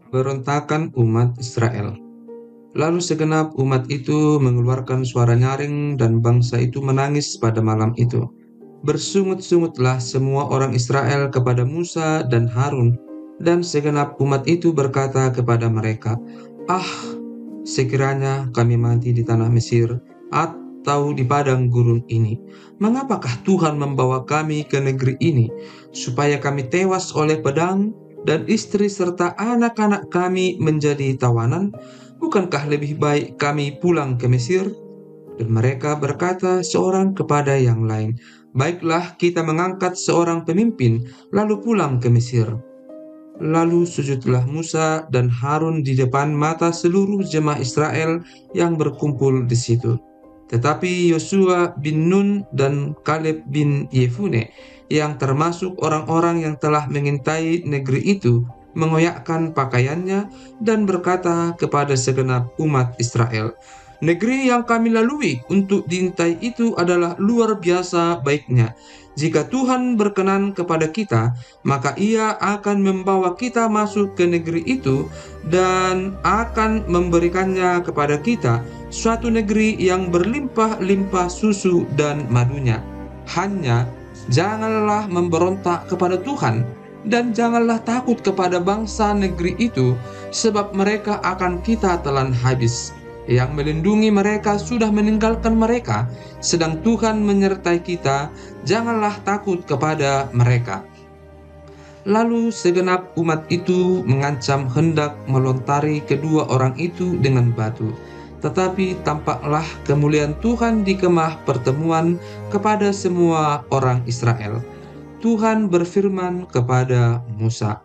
Berontakan umat Israel. Lalu segenap umat itu mengeluarkan suara nyaring dan bangsa itu menangis pada malam itu. Bersungut-sungutlah semua orang Israel kepada Musa dan Harun, dan segenap umat itu berkata kepada mereka, "Ah, sekiranya kami mati di tanah Mesir atau di padang gurun ini, mengapakah Tuhan membawa kami ke negeri ini, supaya kami tewas oleh pedang dan istri serta anak-anak kami menjadi tawanan? Bukankah lebih baik kami pulang ke Mesir?" Dan mereka berkata seorang kepada yang lain, "Baiklah, kita mengangkat seorang pemimpin, lalu pulang ke Mesir." Lalu sujudlah Musa dan Harun di depan mata seluruh jemaah Israel yang berkumpul di situ. Tetapi Yosua bin Nun dan Kaleb bin Yefune, yang termasuk orang-orang yang telah mengintai negeri itu, mengoyakkan pakaiannya dan berkata kepada segenap umat Israel, "Negeri yang kami lalui untuk diintai itu adalah luar biasa baiknya. Jika Tuhan berkenan kepada kita, maka Ia akan membawa kita masuk ke negeri itu dan akan memberikannya kepada kita, suatu negeri yang berlimpah-limpah susu dan madunya. Hanya janganlah memberontak kepada Tuhan, dan janganlah takut kepada bangsa negeri itu, sebab mereka akan kita telan habis. Yang melindungi mereka sudah meninggalkan mereka, sedang Tuhan menyertai kita. Janganlah takut kepada mereka." Lalu segenap umat itu mengancam hendak melontari kedua orang itu dengan batu. Tetapi tampaklah kemuliaan Tuhan di kemah pertemuan kepada semua orang Israel. Tuhan berfirman kepada Musa,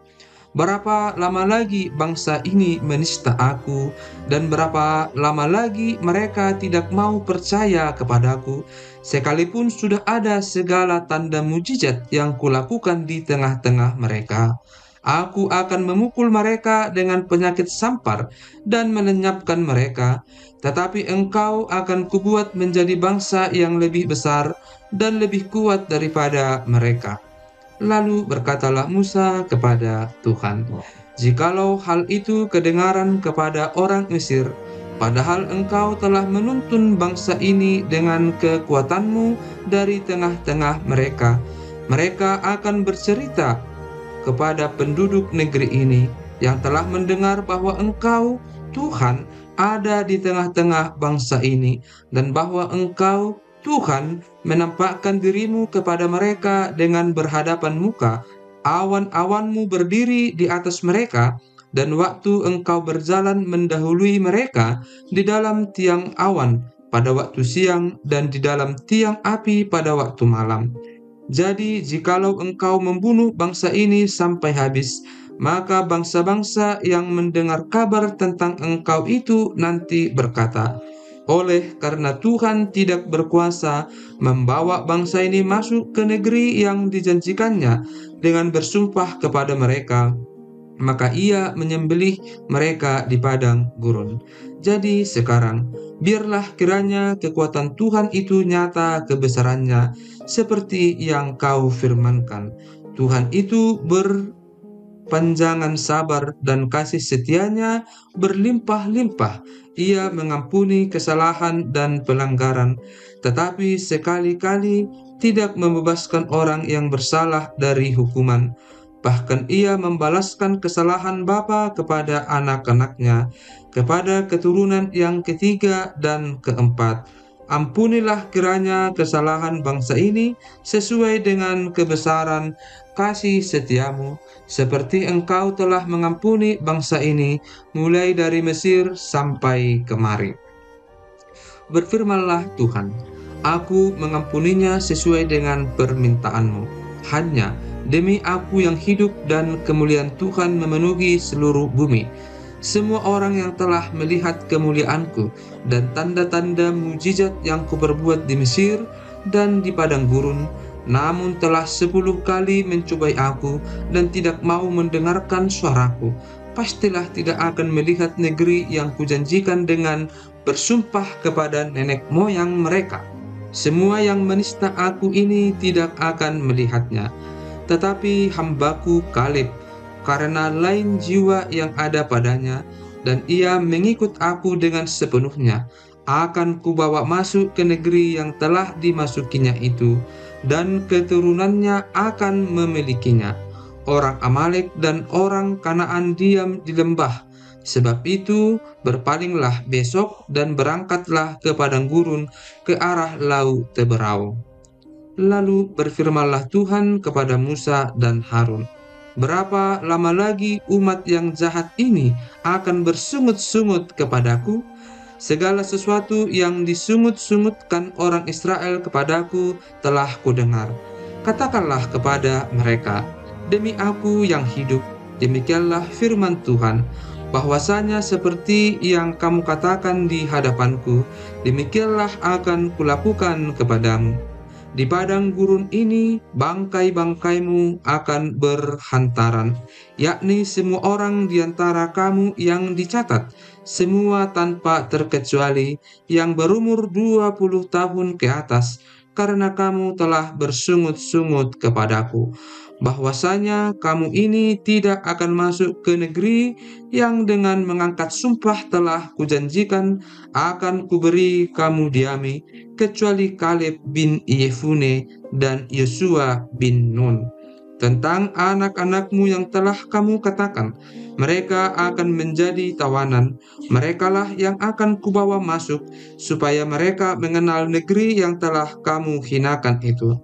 "Berapa lama lagi bangsa ini menista aku, dan berapa lama lagi mereka tidak mau percaya kepadaku, sekalipun sudah ada segala tanda mujizat yang kulakukan di tengah-tengah mereka? Aku akan memukul mereka dengan penyakit sampar dan melenyapkan mereka, tetapi engkau akan kubuat menjadi bangsa yang lebih besar dan lebih kuat daripada mereka." Lalu berkatalah Musa kepada Tuhan, "Jikalau hal itu kedengaran kepada orang Mesir, padahal engkau telah menuntun bangsa ini dengan kekuatanmu dari tengah-tengah mereka, mereka akan bercerita kepada penduduk negeri ini yang telah mendengar bahwa engkau, Tuhan, ada di tengah-tengah bangsa ini, dan bahwa engkau, Tuhan, menampakkan dirimu kepada mereka dengan berhadapan muka. Awan-awanmu berdiri di atas mereka, dan waktu engkau berjalan mendahului mereka di dalam tiang awan pada waktu siang dan di dalam tiang api pada waktu malam. Jadi jikalau engkau membunuh bangsa ini sampai habis, maka bangsa-bangsa yang mendengar kabar tentang engkau itu nanti berkata, 'Oleh karena Tuhan tidak berkuasa membawa bangsa ini masuk ke negeri yang dijanjikannya dengan bersumpah kepada mereka, maka Ia menyembelih mereka di padang gurun.' Jadi sekarang, biarlah kiranya kekuatan Tuhan itu nyata kebesarannya, seperti yang kau firmankan. Tuhan itu berpanjangan sabar dan kasih setianya berlimpah-limpah. Ia mengampuni kesalahan dan pelanggaran, tetapi sekali-kali tidak membebaskan orang yang bersalah dari hukuman. Bahkan Ia membalaskan kesalahan bapa kepada anak-anaknya, kepada keturunan yang ketiga dan keempat. Ampunilah kiranya kesalahan bangsa ini sesuai dengan kebesaran kasih setiamu, seperti Engkau telah mengampuni bangsa ini mulai dari Mesir sampai kemari. Berfirmanlah Tuhan, "Aku mengampuninya sesuai dengan permintaanmu. Hanya demi aku yang hidup dan kemuliaan Tuhan memenuhi seluruh bumi. Semua orang yang telah melihat kemuliaanku dan tanda-tanda mujizat yang kuperbuat di Mesir dan di padang gurun, namun telah 10 kali mencobai aku dan tidak mau mendengarkan suaraku, pastilah tidak akan melihat negeri yang kujanjikan dengan bersumpah kepada nenek moyang mereka. Semua yang menista aku ini tidak akan melihatnya. Tetapi hambaku Kaleb, karena lain jiwa yang ada padanya, dan ia mengikut aku dengan sepenuhnya, akan kubawa masuk ke negeri yang telah dimasukinya itu, dan keturunannya akan memilikinya. Orang Amalek dan orang Kanaan diam di lembah. Sebab itu, berpalinglah besok dan berangkatlah ke padang gurun ke arah laut Teberau. Lalu berfirmanlah Tuhan kepada Musa dan Harun, "Berapa lama lagi umat yang jahat ini akan bersungut-sungut kepadaku? Segala sesuatu yang disungut-sungutkan orang Israel kepadaku telah kudengar. Katakanlah kepada mereka, demi aku yang hidup, demikianlah firman Tuhan, bahwasanya seperti yang kamu katakan di hadapanku, demikianlah akan kulakukan kepadamu. Di padang gurun ini, bangkai-bangkaimu akan berhantaran, yakni semua orang di antara kamu yang dicatat, semua tanpa terkecuali, yang berumur 20 tahun ke atas, karena kamu telah bersungut-sungut kepadaku, bahwasanya kamu ini tidak akan masuk ke negeri yang dengan mengangkat sumpah telah kujanjikan akan kuberi kamu diami, kecuali Kaleb bin Yefune dan Yosua bin Nun. Tentang anak-anakmu yang telah kamu katakan, mereka akan menjadi tawanan, merekalah yang akan kubawa masuk, supaya mereka mengenal negeri yang telah kamu hinakan itu.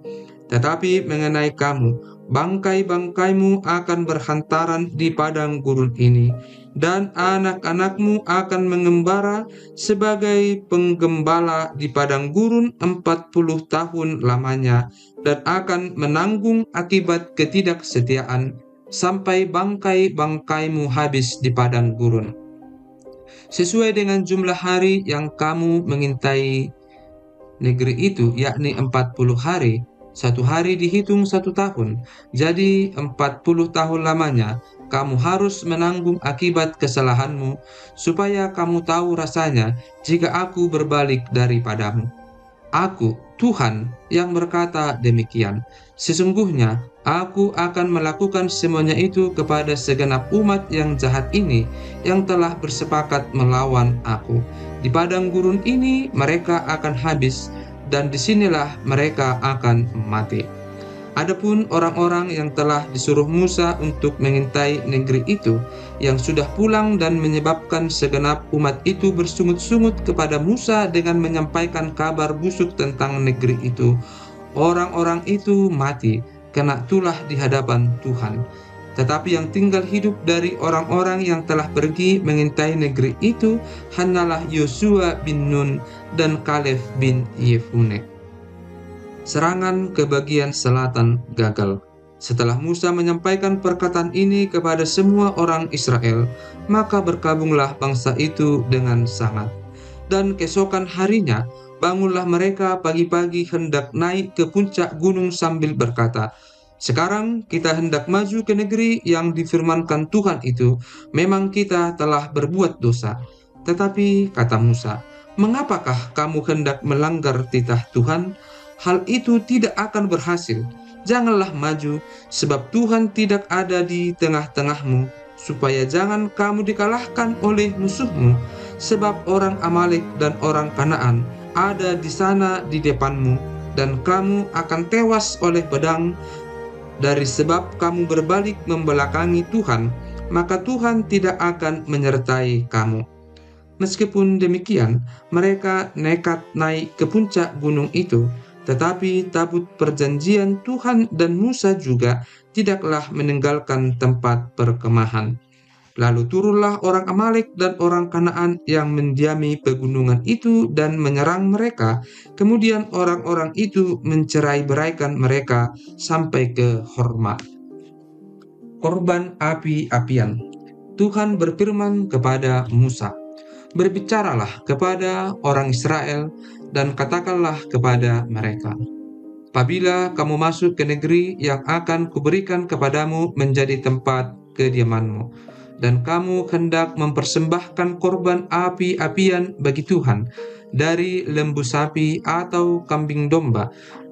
Tetapi mengenai kamu, bangkai-bangkaimu akan berhantaran di padang gurun ini, dan anak-anakmu akan mengembara sebagai penggembala di padang gurun 40 tahun lamanya, dan akan menanggung akibat ketidaksetiaan sampai bangkai-bangkaimu habis di padang gurun. Sesuai dengan jumlah hari yang kamu mengintai negeri itu, yakni 40 hari, satu hari dihitung 1 tahun, jadi 40 tahun lamanya kamu harus menanggung akibat kesalahanmu, supaya kamu tahu rasanya jika aku berbalik daripadamu. Aku, Tuhan, yang berkata demikian. Sesungguhnya aku akan melakukan semuanya itu kepada segenap umat yang jahat ini, yang telah bersepakat melawan aku. Di padang gurun ini mereka akan habis, dan disinilah mereka akan mati. Adapun orang-orang yang telah disuruh Musa untuk mengintai negeri itu, yang sudah pulang dan menyebabkan segenap umat itu bersungut-sungut kepada Musa dengan menyampaikan kabar busuk tentang negeri itu, orang-orang itu mati, kena tulah di hadapan Tuhan. Tetapi yang tinggal hidup dari orang-orang yang telah pergi mengintai negeri itu hanyalah Yosua bin Nun dan Kaleb bin Yefune. Serangan ke bagian selatan gagal. Setelah Musa menyampaikan perkataan ini kepada semua orang Israel, maka berkabunglah bangsa itu dengan sangat. Dan keesokan harinya, bangunlah mereka pagi-pagi hendak naik ke puncak gunung sambil berkata, "Sekarang kita hendak maju ke negeri yang difirmankan Tuhan itu. Memang kita telah berbuat dosa." Tetapi kata Musa, "Mengapakah kamu hendak melanggar titah Tuhan? Hal itu tidak akan berhasil. Janganlah maju, sebab Tuhan tidak ada di tengah-tengahmu, supaya jangan kamu dikalahkan oleh musuhmu, sebab orang Amalek dan orang Kanaan ada di sana di depanmu, dan kamu akan tewas oleh pedang. Dari sebab kamu berbalik membelakangi Tuhan, maka Tuhan tidak akan menyertai kamu." Meskipun demikian, mereka nekat naik ke puncak gunung itu, tetapi tabut perjanjian Tuhan dan Musa juga tidaklah meninggalkan tempat perkemahan. Lalu turunlah orang Amalek dan orang Kanaan yang mendiami pegunungan itu dan menyerang mereka. Kemudian orang-orang itu mencerai-beraikan mereka sampai ke Horma. Korban api-apian. Tuhan berfirman kepada Musa, "Berbicaralah kepada orang Israel dan katakanlah kepada mereka, apabila kamu masuk ke negeri yang akan kuberikan kepadamu menjadi tempat kediamanmu, dan kamu hendak mempersembahkan korban api-apian bagi Tuhan dari lembu sapi atau kambing domba,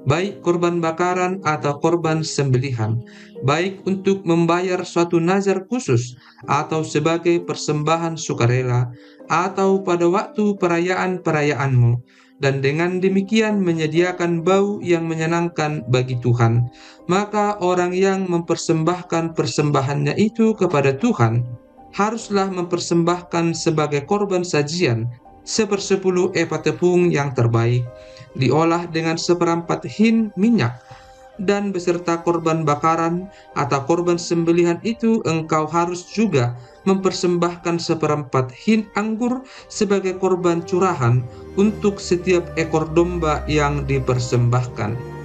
baik korban bakaran atau korban sembelihan, baik untuk membayar suatu nazar khusus atau sebagai persembahan sukarela, atau pada waktu perayaan-perayaanmu, dan dengan demikian menyediakan bau yang menyenangkan bagi Tuhan. Maka orang yang mempersembahkan persembahannya itu kepada Tuhan haruslah mempersembahkan sebagai korban sajian 1/10 epah tepung yang terbaik, diolah dengan 1/4 hin minyak, dan beserta korban bakaran atau korban sembelihan itu engkau harus juga mempersembahkan 1/4 hin anggur sebagai korban curahan untuk setiap ekor domba yang dipersembahkan.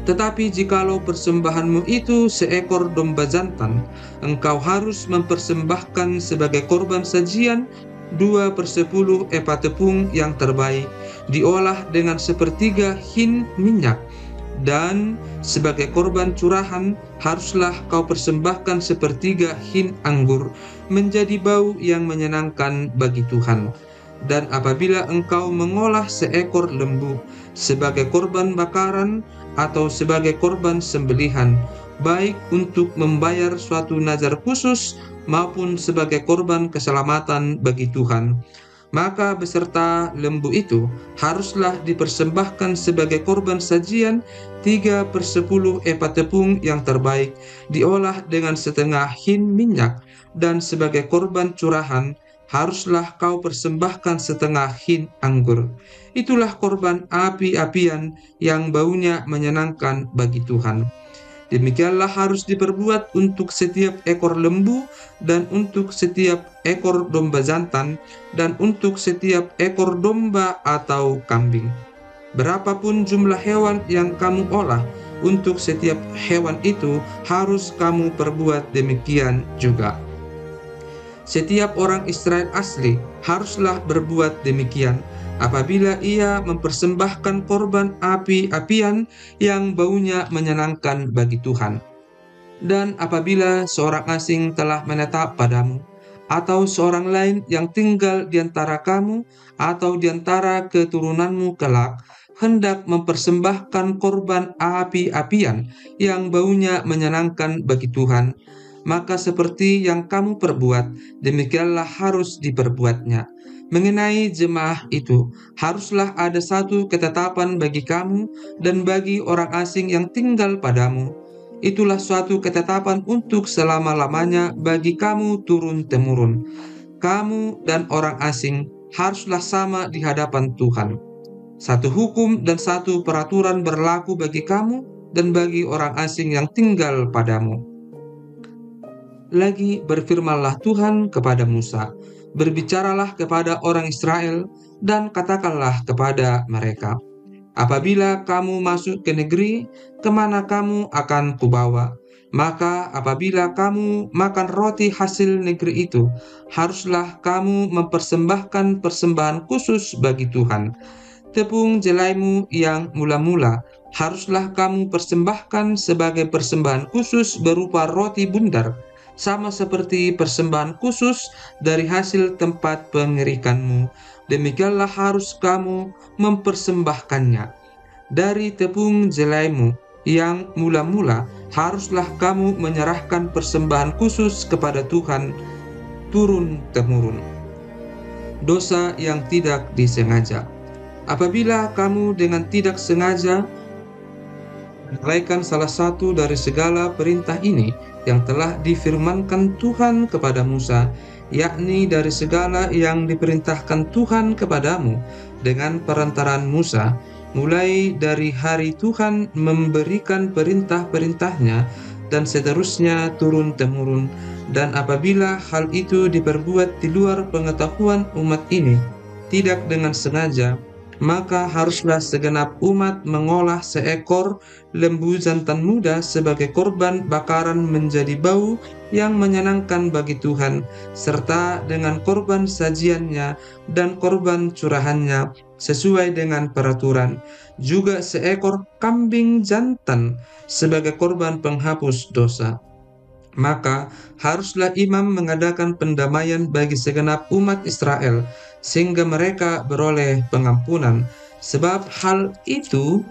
Tetapi jikalau persembahanmu itu seekor domba jantan, engkau harus mempersembahkan sebagai korban sajian 2/10 epah tepung yang terbaik, diolah dengan 1/3 hin minyak, dan sebagai korban curahan haruslah kau persembahkan 1/3 hin anggur, menjadi bau yang menyenangkan bagi Tuhan. Dan apabila engkau mengolah seekor lembu sebagai korban bakaran atau sebagai korban sembelihan, baik untuk membayar suatu nazar khusus maupun sebagai korban keselamatan bagi Tuhan, maka beserta lembu itu haruslah dipersembahkan sebagai korban sajian 3/10 epah tepung yang terbaik, diolah dengan 1/2 hin minyak, dan sebagai korban curahan haruslah kau persembahkan 1/2 hin anggur. Itulah korban api-apian yang baunya menyenangkan bagi Tuhan. Demikianlah harus diperbuat untuk setiap ekor lembu, dan untuk setiap ekor domba jantan, dan untuk setiap ekor domba atau kambing. Berapapun jumlah hewan yang kamu olah, untuk setiap hewan itu harus kamu perbuat demikian juga. Setiap orang Israel asli haruslah berbuat demikian apabila ia mempersembahkan korban api-apian yang baunya menyenangkan bagi Tuhan. Dan apabila seorang asing telah menetap padamu, atau seorang lain yang tinggal di antara kamu atau di antara keturunanmu kelak, hendak mempersembahkan korban api-apian yang baunya menyenangkan bagi Tuhan, maka seperti yang kamu perbuat, demikianlah harus diperbuatnya. Mengenai jemaah itu, haruslah ada satu ketetapan bagi kamu dan bagi orang asing yang tinggal padamu. Itulah suatu ketetapan untuk selama-lamanya bagi kamu turun-temurun. Kamu dan orang asing haruslah sama di hadapan Tuhan. Satu hukum dan satu peraturan berlaku bagi kamu dan bagi orang asing yang tinggal padamu. Lagi berfirmanlah Tuhan kepada Musa, berbicaralah kepada orang Israel dan katakanlah kepada mereka, apabila kamu masuk ke negeri kemana kamu akan kubawa, maka apabila kamu makan roti hasil negeri itu, haruslah kamu mempersembahkan persembahan khusus bagi Tuhan. Tepung jelaimu yang mula-mula haruslah kamu persembahkan sebagai persembahan khusus berupa roti bundar, sama seperti persembahan khusus dari hasil tempat pengerikanmu. Demikianlah harus kamu mempersembahkannya. Dari tepung jelaimu yang mula-mula haruslah kamu menyerahkan persembahan khusus kepada Tuhan turun-temurun. Dosa yang tidak disengaja. Apabila kamu dengan tidak sengaja melalaikan salah satu dari segala perintah ini yang telah difirmankan Tuhan kepada Musa, yakni dari segala yang diperintahkan Tuhan kepadamu dengan perantaraan Musa, mulai dari hari Tuhan memberikan perintah-perintahnya dan seterusnya turun-temurun. Dan apabila hal itu diperbuat di luar pengetahuan umat ini, tidak dengan sengaja, maka haruslah segenap umat mengolah seekor lembu jantan muda sebagai korban bakaran menjadi bau yang menyenangkan bagi Tuhan, serta dengan korban sajiannya dan korban curahannya sesuai dengan peraturan. Juga seekor kambing jantan sebagai korban penghapus dosa. Maka haruslah imam mengadakan pendamaian bagi segenap umat Israel, sehingga mereka beroleh pengampunan. Sebab hal itu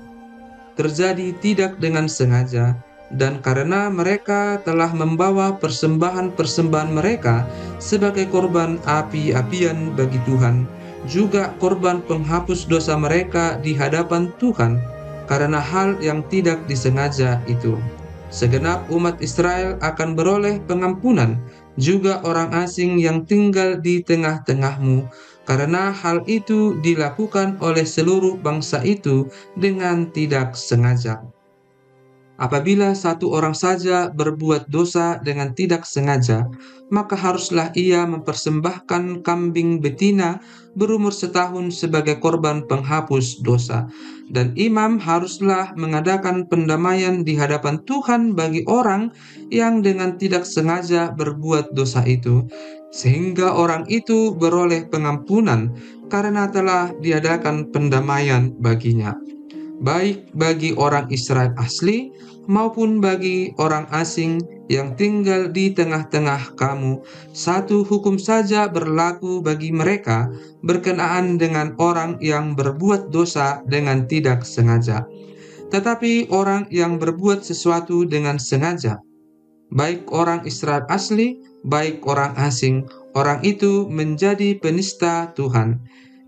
terjadi tidak dengan sengaja, dan karena mereka telah membawa persembahan-persembahan mereka sebagai korban api-apian bagi Tuhan, juga korban penghapus dosa mereka di hadapan Tuhan, karena hal yang tidak disengaja itu. Segenap umat Israel akan beroleh pengampunan, juga orang asing yang tinggal di tengah-tengahmu, karena hal itu dilakukan oleh seluruh bangsa itu dengan tidak sengaja. Apabila satu orang saja berbuat dosa dengan tidak sengaja, maka haruslah ia mempersembahkan kambing betina berumur setahun sebagai korban penghapus dosa. Dan imam haruslah mengadakan pendamaian di hadapan Tuhan bagi orang yang dengan tidak sengaja berbuat dosa itu, sehingga orang itu beroleh pengampunan karena telah diadakan pendamaian baginya, baik bagi orang Israel asli maupun bagi orang asing yang tinggal di tengah-tengah kamu. Satu hukum saja berlaku bagi mereka berkenaan dengan orang yang berbuat dosa dengan tidak sengaja. Tetapi orang yang berbuat sesuatu dengan sengaja, baik orang Israel asli, baik orang asing, orang itu menjadi penista Tuhan.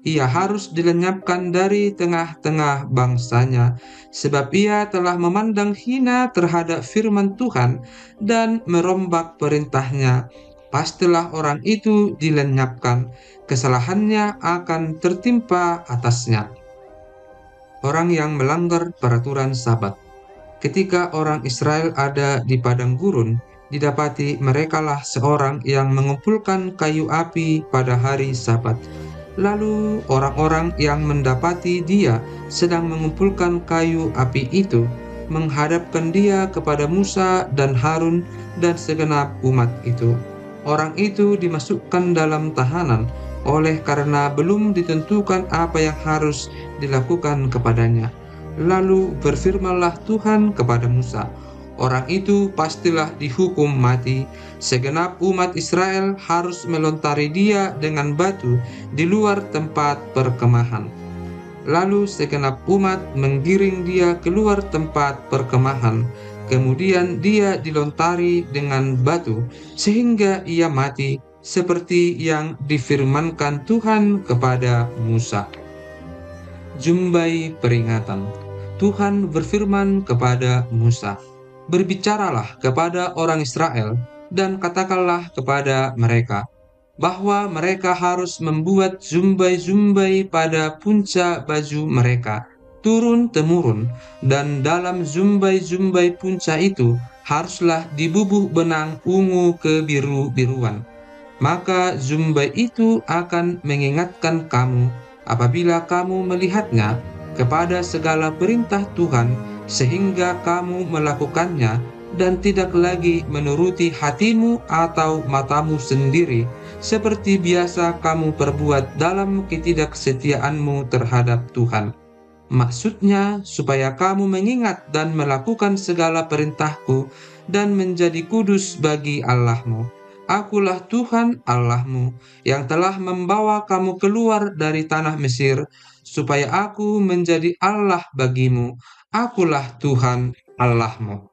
Ia harus dilenyapkan dari tengah-tengah bangsanya, sebab ia telah memandang hina terhadap firman Tuhan dan merombak perintahnya. Pastilah orang itu dilenyapkan, kesalahannya akan tertimpa atasnya. Orang yang melanggar peraturan Sabat. Ketika orang Israel ada di padang gurun, didapati merekalah seorang yang mengumpulkan kayu api pada hari Sabat. Lalu orang-orang yang mendapati dia sedang mengumpulkan kayu api itu menghadapkan dia kepada Musa dan Harun dan segenap umat itu. Orang itu dimasukkan dalam tahanan oleh karena belum ditentukan apa yang harus dilakukan kepadanya. Lalu berfirmanlah Tuhan kepada Musa, orang itu pastilah dihukum mati. Segenap umat Israel harus melontari dia dengan batu di luar tempat perkemahan. Lalu segenap umat menggiring dia keluar tempat perkemahan. Kemudian dia dilontari dengan batu sehingga ia mati, seperti yang difirmankan Tuhan kepada Musa. Jumbai peringatan. Tuhan berfirman kepada Musa, "Berbicaralah kepada orang Israel dan katakanlah kepada mereka bahwa mereka harus membuat zumbai-zumbai pada punca baju mereka turun-temurun, dan dalam zumbai-zumbai punca itu haruslah dibubuh benang ungu kebiru-biruan. Maka zumbai itu akan mengingatkan kamu apabila kamu melihatnya kepada segala perintah Tuhan, sehingga kamu melakukannya dan tidak lagi menuruti hatimu atau matamu sendiri, seperti biasa kamu perbuat dalam ketidaksetiaanmu terhadap Tuhan. Maksudnya supaya kamu mengingat dan melakukan segala perintahku dan menjadi kudus bagi Allahmu. Akulah Tuhan Allahmu yang telah membawa kamu keluar dari tanah Mesir, supaya aku menjadi Allah bagimu. Akulah Tuhan Allahmu."